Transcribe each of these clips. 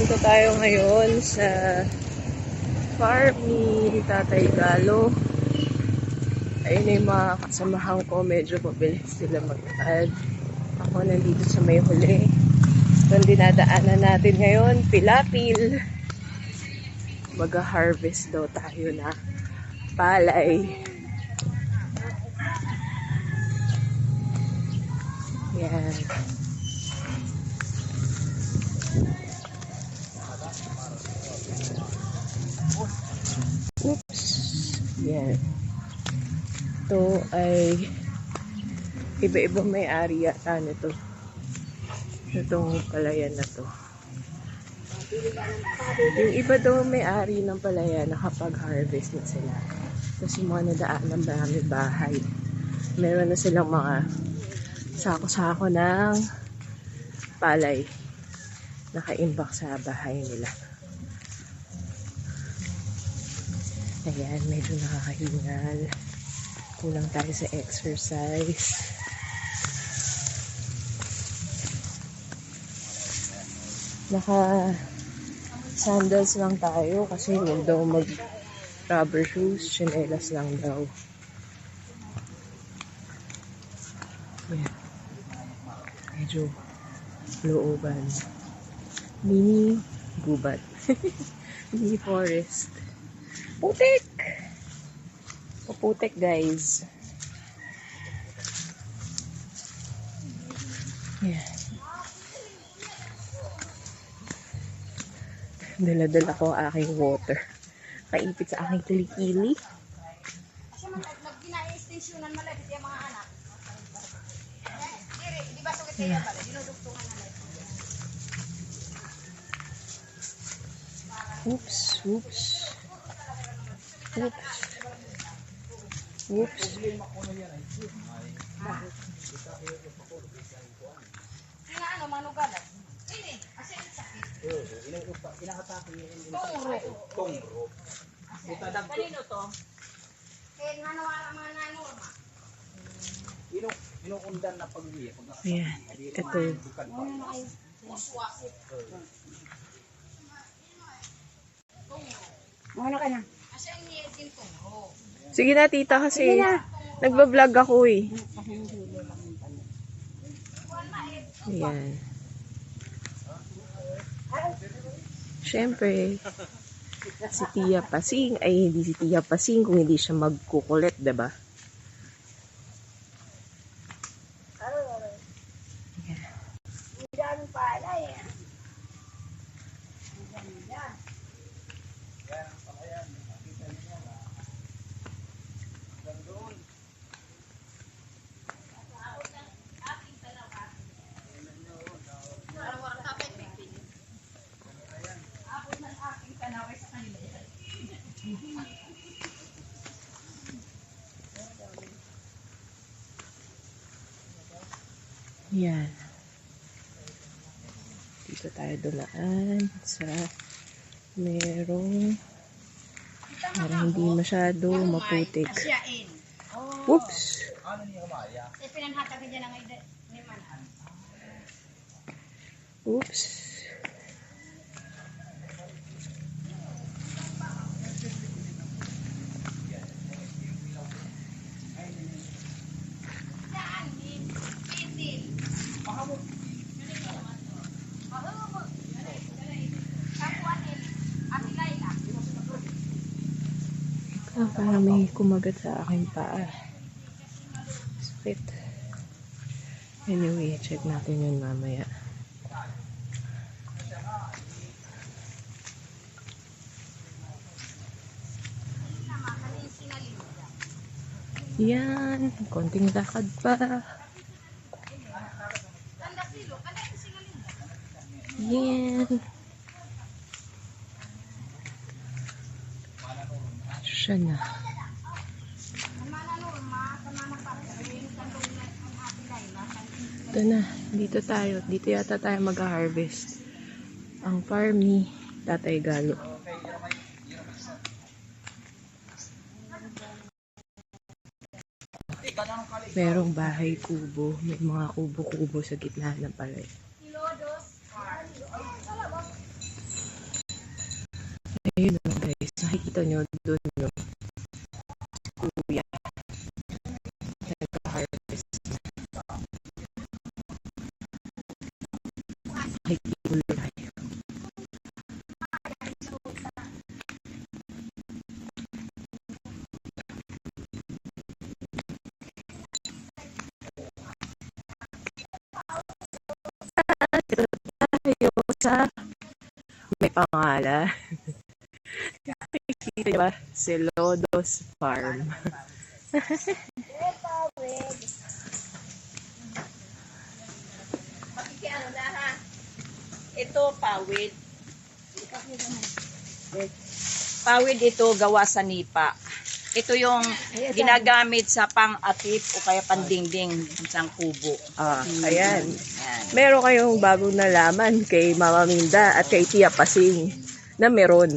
Nandito tayo ngayon sa farm ni Tatay Galo. Ayun yung mga kasamahan ko. Medyo mabilis sila maglakad. Ako nandito sa may huli. Itong dinadaanan natin ngayon, Pilapil. Mag-harvest daw tayo na palay. Yan. Oops. Yan. Ito ay iba-ibang may-ari yata nito. Itong palayan na to. Yung iba daw may-ari ng palayan nakapag-harvest na sila. Kasi mga nadaan ng marami bahay. Meron na silang mga sako-sako ng palay nakaimbak sa bahay nila. Ayan, medyo nakakahingal. Kulang tayo sa exercise. Naka sandals lang tayo kasi huwag daw mag rubber shoes, chinelas lang daw. Ayan. Medyo looban. Mini gubat. Mini forest. Putik! Putik, guys. Yeah. Dala-dala ko aking water. Kaipit sa aking kilikili. Kasi nag-gina-extensionan malapit yung mga anak. Di ba sukit kayo pala? Dinudugtungan na lang. Oops, oops. Oops. Oops. Nga ano, manugalat. Ini, kasi sakit. Tongro. Kanino to? Kaya nga nawala mga nanorma. Inuundan na pag-uwi. Ayan, ito. Ano ka na? Kasi ang niya din tongro. Sige na, tita, kasi nagbablog ako eh. Ayan. Siyempre, si Tia Pasing, ay hindi si Tia Pasing kung hindi siya magkukulit, diba? Ang pala eh. Yan. Dito tayo dumaan sa merong para hindi masyado maputik. Asyain. Oops! Eh, pinanhatag niya na ngayon ni Manan. Oops! Parang may kumagat sa aking paa. Sakit. Anyway, check natin yun mamaya. Yan. Konting lakad pa. Yan. Siya na. Ito na. Dito tayo. Dito yata tayo mag-harvest. Ang farm ni Tatay Galo. Merong bahay kubo. May mga kubo-kubo sa gitna ng palay. Ayun o guys, nakikita nyo doon yung kuya. Nagka-harvest. Nakikita tayo. Tayo sa may pangalan. Nakikita nyo ba? Celodos Farm. Makikiano na ha. Ito, pawid. Pawid ito gawa sa nipa. Ito yung ginagamit sa pang-atip o kaya pandingding isang kubo. Ayan. Yan. Meron kayong bagong nalaman kay Mama Minda at kay Tia Pasing na meron.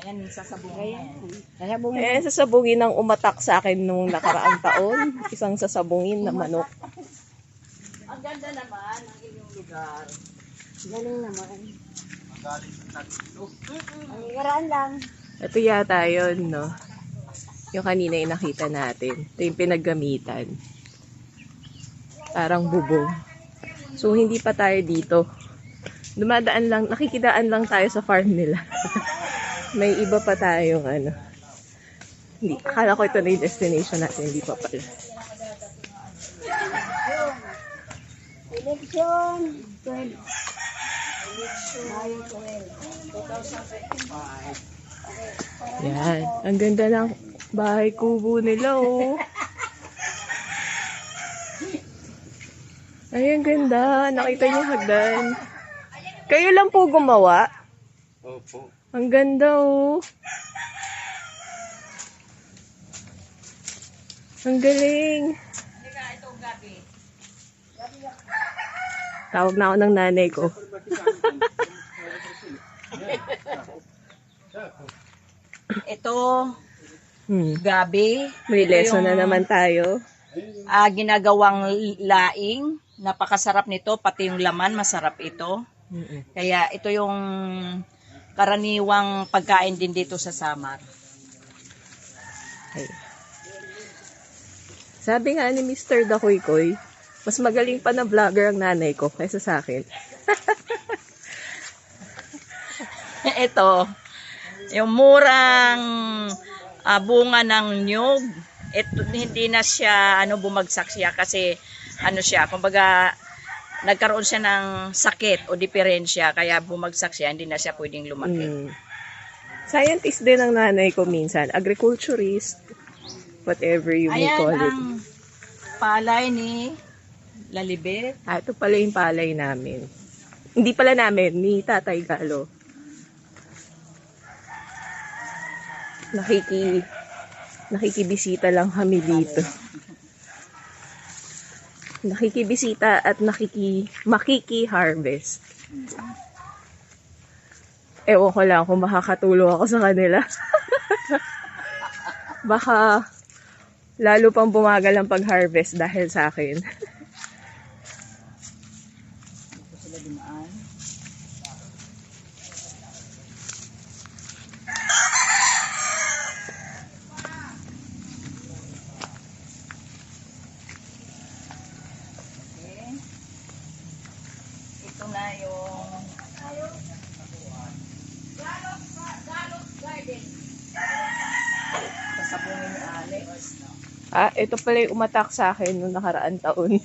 Ayan, sasabungin. Ayan, sasabungin ang umatak sa akin nung nakaraang taon. Isang sasabungin na manok. Ang ganda naman ng inyong lugar. Galing naman. Ang garaan lang. Ito yata yun, no? Yung kanina yung nakita natin. Ito yung pinaggamitan. Parang bubong. So, hindi pa tayo dito. Dumadaan lang, nakikidaan lang tayo sa farm nila. May iba pa tayong ano. Hindi, akala ko ito na yung destination natin. Hindi pa pala. Election 12. Mayo 12. 2025. Yan. Ang ganda ng bahay kubo nila, oh. Ay, ang ganda. Nakita niyo hagdan. Kayo lang po gumawa? Opo. Ang ganda, oh. Ang galing. Itong gabi. Tawag na ako ng nanay ko. Ito, May gabi. Ito lesson na yung, naman tayo. ginagawang laing. Napakasarap nito. Pati yung laman, masarap ito. Kaya ito yung karaniwang pagkain din dito sa Samar. Ay. Sabi nga ni Mr. Dakoy-koy, mas magaling pa na vlogger ang nanay ko kaysa sa akin. Ito, yung murang bunga ng nyug. Ito, hindi na siya bumagsak siya kasi siya, kumbaga nagkaroon siya ng sakit o diferensya kaya bumagsak siya, hindi na siya pwedeng lumaki. Scientist din ang nanay ko minsan, agriculturist, whatever you may Ayan call it. ang palay ni Lalibet. Ito pala yung palay namin. Hindi pala namin, ni Tatay Galo. Nakikibisita lang kami dito. Nakikibisita at makiki-harvest. Ewan ko lang kung makakatulong ako sa kanila. Baka lalo pang bumagal ang pag-harvest dahil sa akin. Ito sila dumaan. Okay. Ito na yung Galop Garden. Kasabungin ni Alex. Ito pala yung umatak sa akin noong nakaraan taon.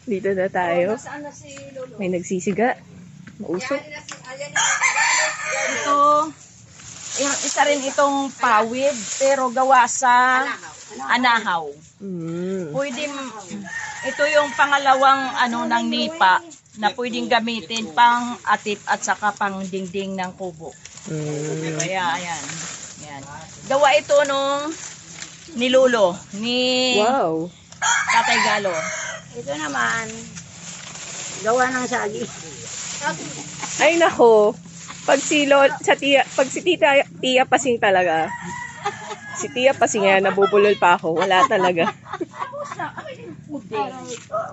Dito na tayo. Nasaan na si Lolo? May nagsisiga. Mausok. Ito, isa rin itong pawid, pero gawa sa anahaw. Pwede, ito yung pangalawang ng nipa na pwedeng gamitin pang atip at saka pang dingding ng kubo. Kaya, ayan. Ayan. Gawa ito nung ni Lolo, ni Wow. Tatay Galo. Ito naman, gawa ng sagi. Ay nako. Pag si Tia Pasing talaga. Si Tia Pasing yan, nabubulol pa ako. Wala talaga.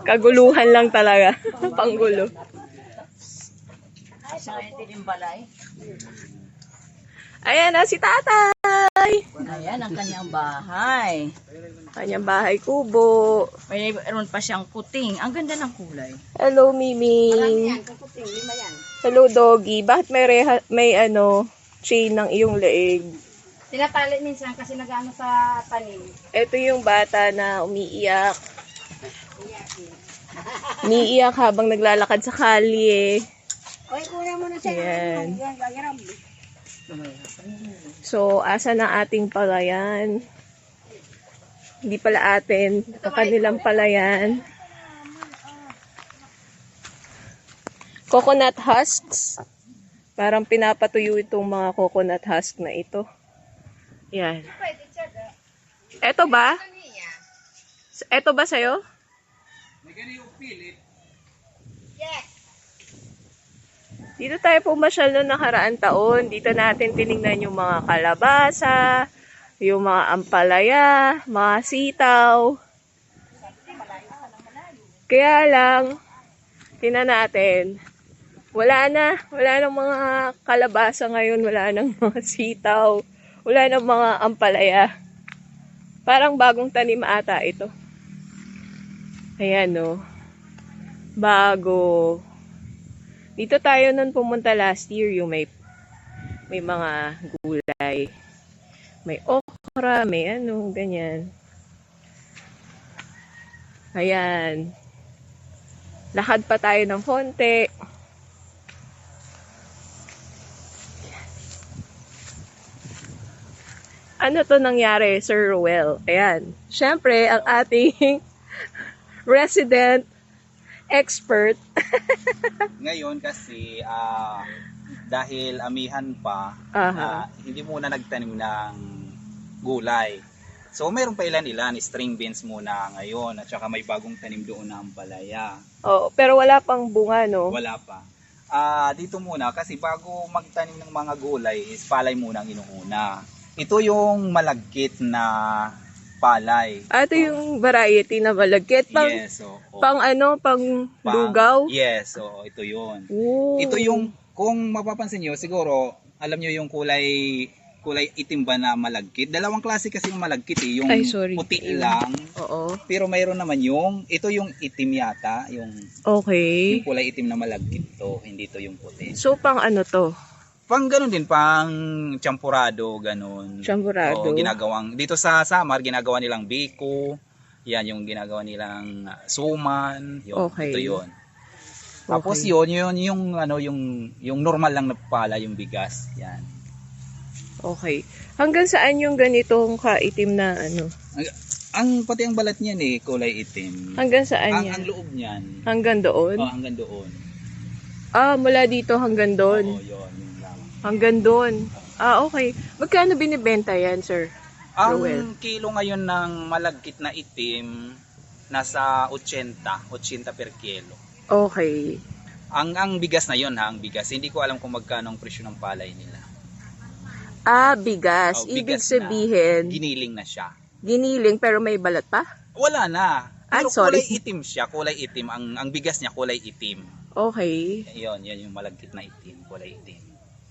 Kaguluhan lang talaga. Panggulo. Sa itim balay. Ayan na si tatay. Ayan ang kanyang bahay. Kanyang bahay kubo. Mayroon pa siyang puting. Ang ganda ng kulay. Hello, Miming. Yan, kukuting, 5 yan. Hello, doggy. Bakit may chain ng iyong leeg? Tinatali minsan kasi nag-ano sa tanim. Ito yung bata na umiiyak. Umiiyak habang naglalakad sa kalye. Oy, kunin mo na siya. Ayan. Yan, gagirap. So, asa na ating palayan? Hindi pala atin. Kanilang palayan. Coconut husks. Parang pinapatuyo itong mga coconut husk na ito. Yan. Ito ba? Ito ba sa'yo? Dito tayo pumasyal noong nakaraan taon. Dito natin tinignan yung mga kalabasa, yung mga ampalaya, mga sitaw. Kaya lang, tingnan natin. Wala nang mga kalabasa ngayon, wala nang mga sitaw, wala nang mga ampalaya. Parang bagong tanim ata ito. Ayan o. Bago. Dito tayo nun pumunta last year, yung may mga gulay. May okra, may ganyan. Ayan. Lakad pa tayo ng konti. Ano to nangyari, Sir Ruel? Ayan. Siyempre, ang ating resident expert. Ngayon kasi dahil amihan pa, hindi muna nagtanim ng gulay. So mayroon pa ilan-ilan, string beans muna ngayon at saka may bagong tanim doon na ampalaya. Oh, pero wala pang bunga, no? Wala pa. Dito muna kasi bago magtanim ng mga gulay is palay muna ang inuuna. Ito yung malagkit na palay. Ito yung variety na malagkit. Yes, pang lugaw? Yes, ito yun. Ooh. Ito yung, kung mapapansin nyo, siguro, alam nyo yung kulay itim ba na malagkit. Dalawang klase kasi yung malagkit eh. Yung puti lang. Oo. Pero mayroon naman ito yung itim yata. Yung Okay. kulay itim na malagkit to. Hindi to yung puti. So, pang ano to? Pang ganun din, pang champurado, ganun. Champurado. Dito sa Samar, ginagawa nilang biko. Yan, yung ginagawa nilang suman. Yun, Okay. ito yun. Tapos yun yung normal lang na pala, yung bigas. Yan. Okay. Hanggang saan yung ganitong kaitim na Pati ang balat niyan kulay itim. Hanggang saan yan? Ang loob niyan. Hanggang doon? Hanggang doon. Mula dito hanggang doon? Oo, yun lang. Hanggang doon. Okay. Magkano binibenta yan, sir? Ang kilo ngayon ng malagkit na itim, nasa 80 per kilo. Okay. Ang bigas na yun ang bigas. Hindi ko alam kung magkano ang presyo ng palay nila. Bigas. Ibig Bigas sabihin, giniling na siya. giniling pero may balat pa? Wala na. Pero sorry. kulay itim siya, kulay itim. Ang bigas niya kulay itim. Okay. Yan yung malagkit na itim, kulay itim.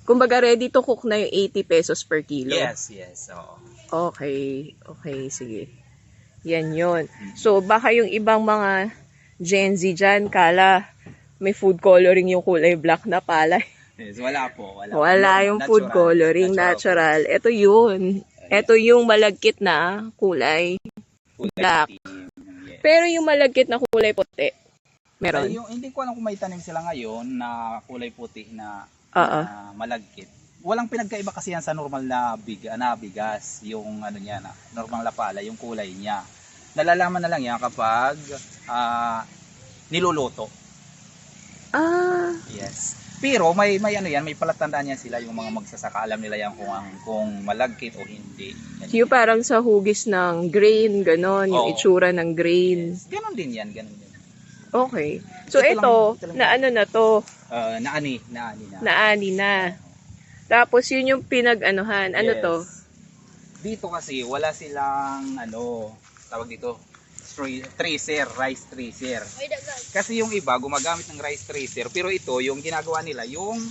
Kumbaga ready to cook na yung 80 pesos per kilo? Yes. Oo. Okay. Okay, sige. Yan yun. So, baka yung ibang mga Gen Z dyan, kala may food coloring yung kulay black na palay. Yes, wala po. Wala yung food coloring, natural. Ito yun. Ito yung malagkit na kulay black. Itim. Yes. Pero yung malagkit na kulay puti, meron? Hindi ko alam kung may tanim sila ngayon na kulay puti na malagkit. Walang pinagkaiba kasi yan sa normal na bigas, yung niya na normal na pala, yung kulay niya. Nalalaman na lang yan kapag niluluto. Yes. Pero may may palatandaan yan sila, yung mga magsasaka, alam nila yan kung malagkit o hindi. Yan. Yung parang sa hugis ng grain, ganon, yung itsura ng grain. Yes. Ganon din yan. Okay. So ito na ano na to? Naani na. Tapos yun yung pinag-anuhan. Ano yes. to? Dito kasi wala silang tawag dito, rice tracer. Kasi yung iba gumagamit ng rice tracer, pero ito yung ginagawa nila yung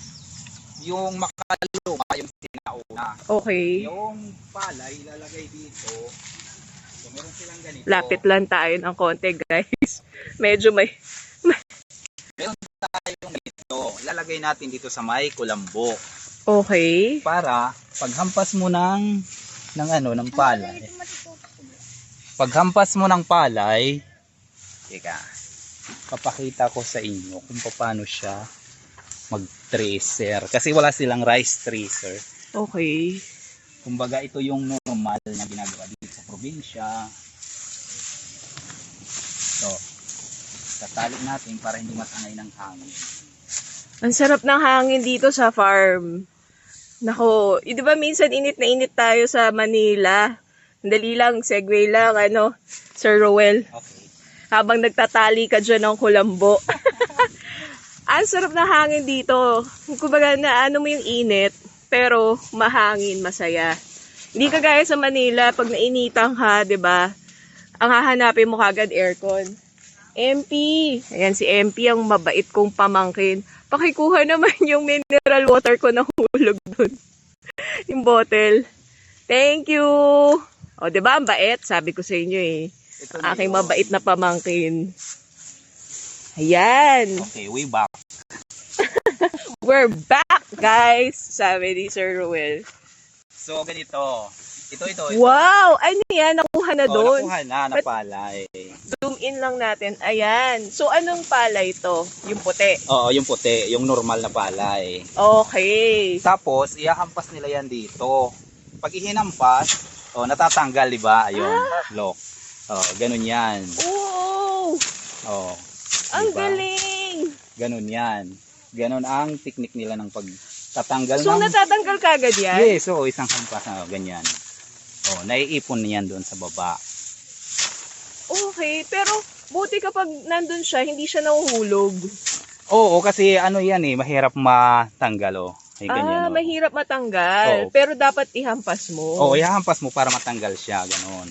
yung makaluma, yung sinauna. Okay. Yung palay, ilalagay dito. So, meron silang ganito. Lapit lang tayo ng konti, guys. Medyo may... Meron tayong ganito. Ilalagay natin dito sa may kulambo. Okay. Para paghampas mo ng palay. Paghampas mo ng palay, teka, papakita ko sa inyo kung paano siya mag-tracer. Kasi wala silang rice tracer. Okay. Kumbaga ito yung normal na ginagawa dito sa probinsya. So, tatalik natin para hindi matangay ng hangin. Ang sarap ng hangin dito sa farm. Nako, di ba minsan init na init tayo sa Manila? Dali lang, segue lang, Sir Roel. Okay. Habang nagtatali ka dyan ng kulambo. Ang sarap ng hangin dito. Kumbaga na mo yung init, pero mahangin, masaya. Hindi kagaya sa Manila, pag nainitan ka, di ba? Ang hahanapin mo kagad aircon. MP. Ayan si MP ang mabait kong pamangkin. Pakikuha naman yung mineral water ko na hulog dun. Yung bottle. Thank you. O, diba ang bait? Sabi ko sa inyo eh. Ito na Aking yun. mabait na pamangkin. Ayan. Okay, way back. We're back, guys. Sabi ni Sir Ruel. So, ganito. Ito. Wow! Ano yan? Nakuha na doon. Nakuha na palay. Zoom in lang natin. Ayan. So, anong palay to? Yung puti. Oo, yung puti. Yung normal na palay. Okay. Tapos, ihahampas nila yan dito. Pag ihinampas, natatanggal, di ba? Ayun, lock. Ganun yan. Oo! Ang diba? galing! Ganun yan. Ganun ang technique nila ng pagtatanggal So, ng... natatanggal kagad yan? Yes, isang hampas na ganyan. Naiipon niyan doon sa baba. Okay, pero buti kapag nandun siya, hindi siya nahuhulog. Oo, kasi yan mahirap matanggal, Ay, ganyan, Mahirap matanggal. Oo. Pero dapat ihampas mo. ihahampas mo para matanggal siya, ganon.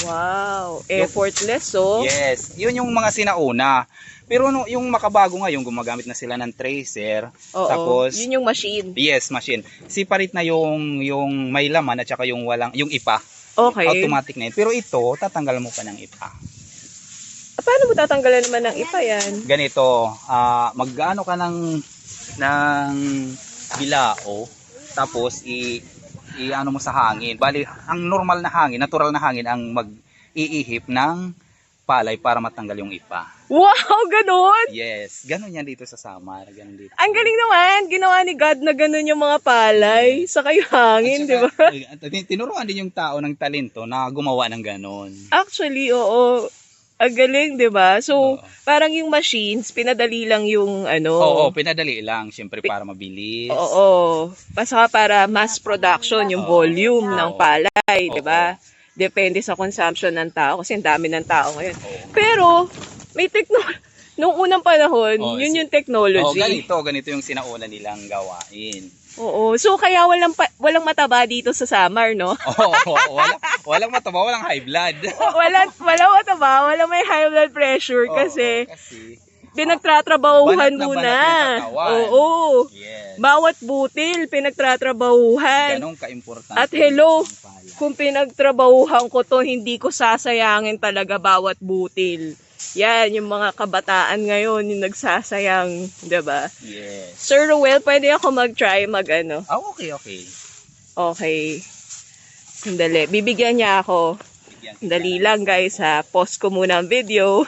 Wow, effortless, Yes, yun yung mga sinauna. Pero yung makabago nga, yung gumagamit na sila ng tracer. Oo, Tapos, yun yung machine. yes, machine. Siparit na yung may laman at saka yung ipa. Okay. Automatic na yun. Pero ito, tatanggal mo pa ng ipa. Paano mo tatanggalan naman ng ipa yan? Ganito, mag-ano ka ng bilao, tapos i-ano mo sa hangin. Bali, ang normal na hangin, natural na hangin ang mag-iihip ng palay para matanggal yung ipa. Wow, ganun! Yes, ganun yan dito sa Samar. Ganun dito. Ang galing naman! Ginawa ni God na ganun yung mga palay. Saka yung hangin, di ba? Tinuruan din yung tao ng talento na gumawa ng ganun. Actually, oo. Ang galing, di ba? So, Oo. parang yung machines, pinadali lang yung Oo, pinadali lang. Siyempre para mabilis. Oo. Basta para mass production, yung volume ng palay, di ba? Depende sa consumption ng tao kasi ang dami ng tao ngayon. Pero, may nung unang panahon, yun yung technology. Ganito yung sinauna nilang gawain. Oo. So, kaya walang mataba dito sa Samar, no? Walang mataba, walang high blood. walang mataba, walang may high blood pressure kasi pinagtratrabahuhan banat na muna. banat yung katawan. Oo. Yes. Bawat butil, pinagtratrabahuhan. Ganun ka-importante. At hello, ang palay. kung pinagtrabahuhan ko to, hindi ko sasayangin talaga bawat butil. Yan, yung mga kabataan ngayon, yung nagsasayang, diba? Yes. Sir Ruel, pwede ako mag-try, Okay. Okay. Sandali, bibigyan niya ako. Bigyan kita. Dali lang guys ha, pause ko muna ang video.